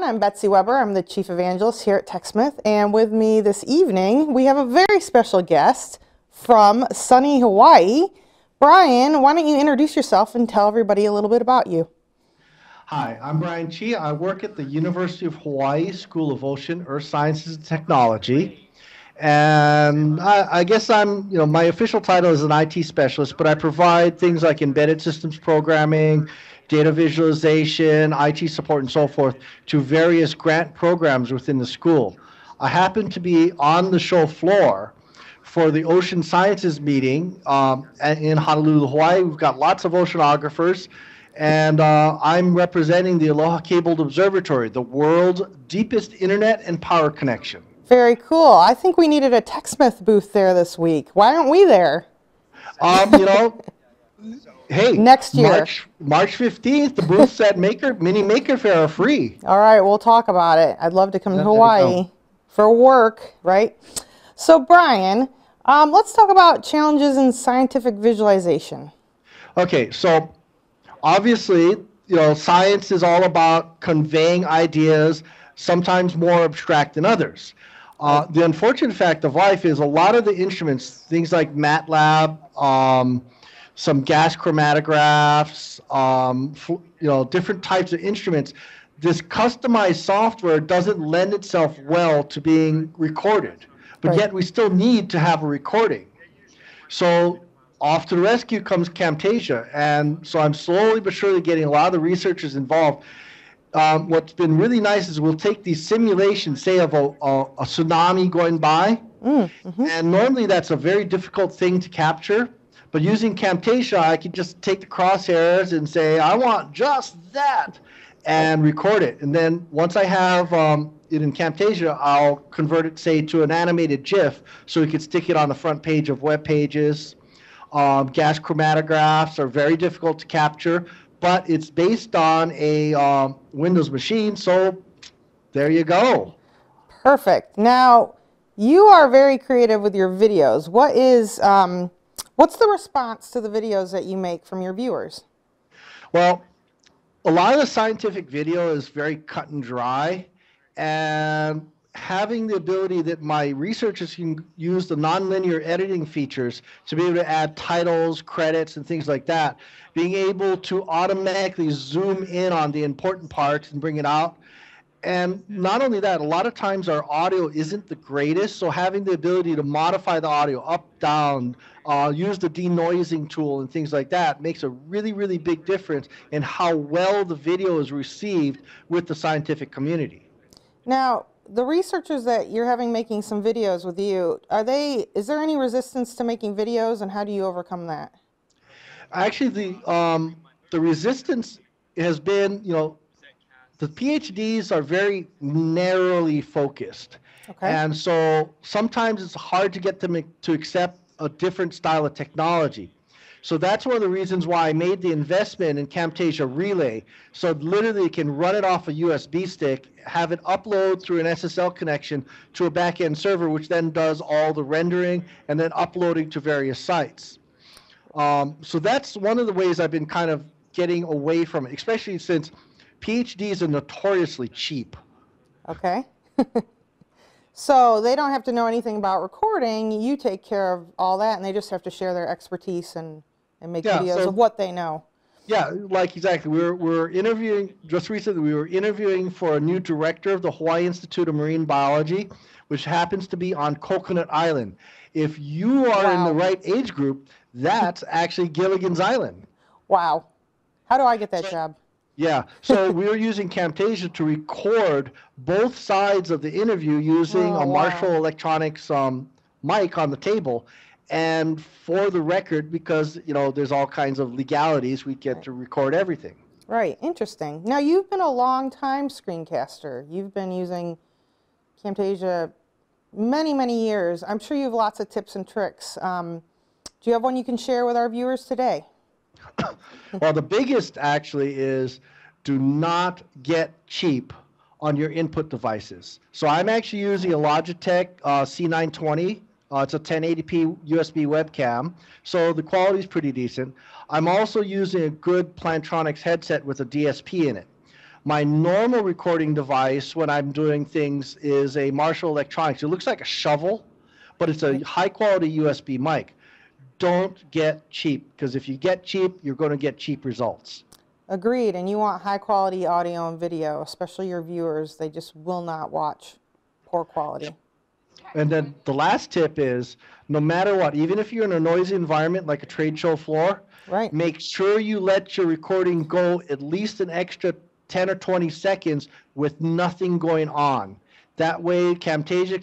everyone. I'm Betsy Weber. I'm the Chief Evangelist here at TechSmith. And with me this evening, we have a very special guest from sunny Hawaii. Brian, why don't you introduce yourself and tell everybody a little bit about you? Hi, I'm Brian Chee. I work at the University of Hawaii School of Ocean, Earth Sciences and Technology. And I guess my official title is an IT specialist, but I provide things like embedded systems programming, data visualization, IT support, and so forth to various grant programs within the school. I happen to be on the show floor for the Ocean Sciences meeting in Honolulu, Hawaii. We've got lots of oceanographers, and I'm representing the Aloha Cabled Observatory, the world's deepest internet and power connection. Very cool. I think we needed a TechSmith booth there this week. Why aren't we there? You know, hey, Next year. March 15th, the booths at Mini Maker Fair are free. All right, we'll talk about it. I'd love to come to There you Hawaii go. for work, right? So Brian, let's talk about challenges in scientific visualization. Okay, so obviously, science is all about conveying ideas, sometimes more abstract than others. The unfortunate fact of life is a lot of the instruments, things like MATLAB, some gas chromatographs, different types of instruments, this customized software doesn't lend itself well to being recorded. But yet we still need to have a recording. So off to the rescue comes Camtasia. And so I'm slowly but surely getting a lot of the researchers involved. What's been really nice is we'll take these simulations, say, of a tsunami going by. And normally that's a very difficult thing to capture. But using Camtasia, I can just take the crosshairs and say, I want just that, and record it. And then once I have it in Camtasia, I'll convert it, say, to an animated GIF so we could stick it on the front page of web pages. Gas chromatographs are very difficult to capture, but it's based on a Windows machine, so there you go. Perfect. Now, you are very creative with your videos. What's the response to the videos that you make from your viewers? Well, a lot of the scientific video is very cut and dry, and having the ability that my researchers can use the nonlinear editing features to be able to add titles, credits, and things like that, being able to automatically zoom in on the important parts and bring it out. And not only that, a lot of times our audio isn't the greatest, so having the ability to modify the audio up, down, use the denoising tool and things like that makes a really, really big difference in how well the video is received with the scientific community. Now, the researchers that you're having making some videos with you, is there any resistance to making videos, and how do you overcome that? Actually, the resistance has been, the PhDs are very narrowly focused. Okay. And so sometimes it's hard to get them to accept a different style of technology. So that's one of the reasons why I made the investment in Camtasia Relay. So literally you can run it off a USB stick, have it upload through an SSL connection to a back-end server, which then does all the rendering and then uploading to various sites. So that's one of the ways I've been kind of getting away from it, especially since PhDs are notoriously cheap. Okay. So they don't have to know anything about recording. You take care of all that, and they just have to share their expertise and make videos of what they know. Yeah, like exactly. We're interviewing, just recently we were interviewing for a new director of the Hawaii Institute of Marine Biology, which happens to be on Coconut Island. If you are in the right age group, that's actually Gilligan's Island. Wow. How do I get that job? Yeah, so we were using Camtasia to record both sides of the interview using a Marshall Electronics mic on the table. And for the record, because, there's all kinds of legalities, we get to record everything. Right, interesting. Now, you've been a long-time screencaster. You've been using Camtasia many, many years. I'm sure you have lots of tips and tricks. Do you have one you can share with our viewers today? Well, the biggest actually is do not get cheap on your input devices. So I'm actually using a Logitech C920. It's a 1080p USB webcam, so the quality is pretty decent. I'm also using a good Plantronics headset with a DSP in it. My normal recording device when I'm doing things is a Marshall Electronics. It looks like a shovel, but it's a high-quality USB mic. Don't get cheap, because if you get cheap, you're going to get cheap results. Agreed, and you want high quality audio and video, especially your viewers. They just will not watch poor quality. And then the last tip is, no matter what, even if you're in a noisy environment like a trade show floor, Right. make sure you let your recording go at least an extra 10 or 20 seconds with nothing going on. That way Camtasia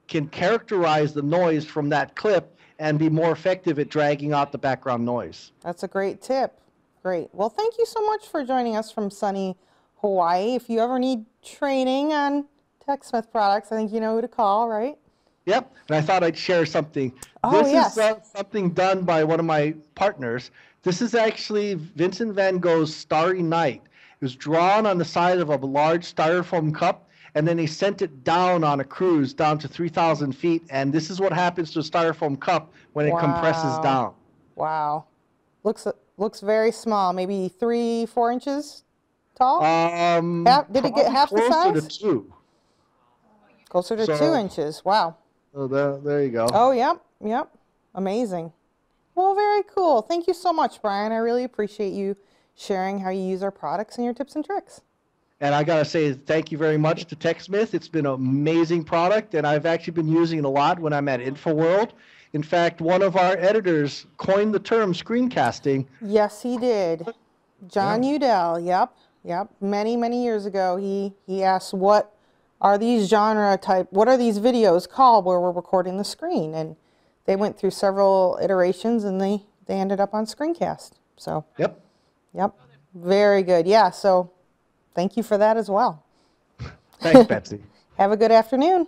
can characterize the noise from that clip and be more effective at dragging out the background noise. That's a great tip. Great. Well, thank you so much for joining us from sunny Hawaii. If you ever need training on TechSmith products, I think you know who to call, right? Yep, and I thought I'd share something. Oh, This yes. is something done by one of my partners. This is actually Vincent van Gogh's Starry Night. It was drawn on the side of a large styrofoam cup, and then he sent it down on a cruise down to 3,000 feet, and this is what happens to a styrofoam cup when it compresses down. Wow. Looks very small, maybe 3-4 inches tall? Did it get half the size? Closer to 2. Closer to 2 inches. Wow. Oh, there you go. Oh, yep. Amazing. Well, very cool. Thank you so much, Brian. I really appreciate you sharing how you use our products and your tips and tricks. And I got to say thank you very much to TechSmith. It's been an amazing product, and I've actually been using it a lot when I'm at InfoWorld. In fact, one of our editors coined the term screencasting. Yes, he did. John Udell, yep. Many years ago, he asked, what are these videos called where we're recording the screen? And they went through several iterations, and they ended up on screencast. So, Yep. Very good. Yeah, so thank you for that as well. Thanks, Betsy. Have a good afternoon.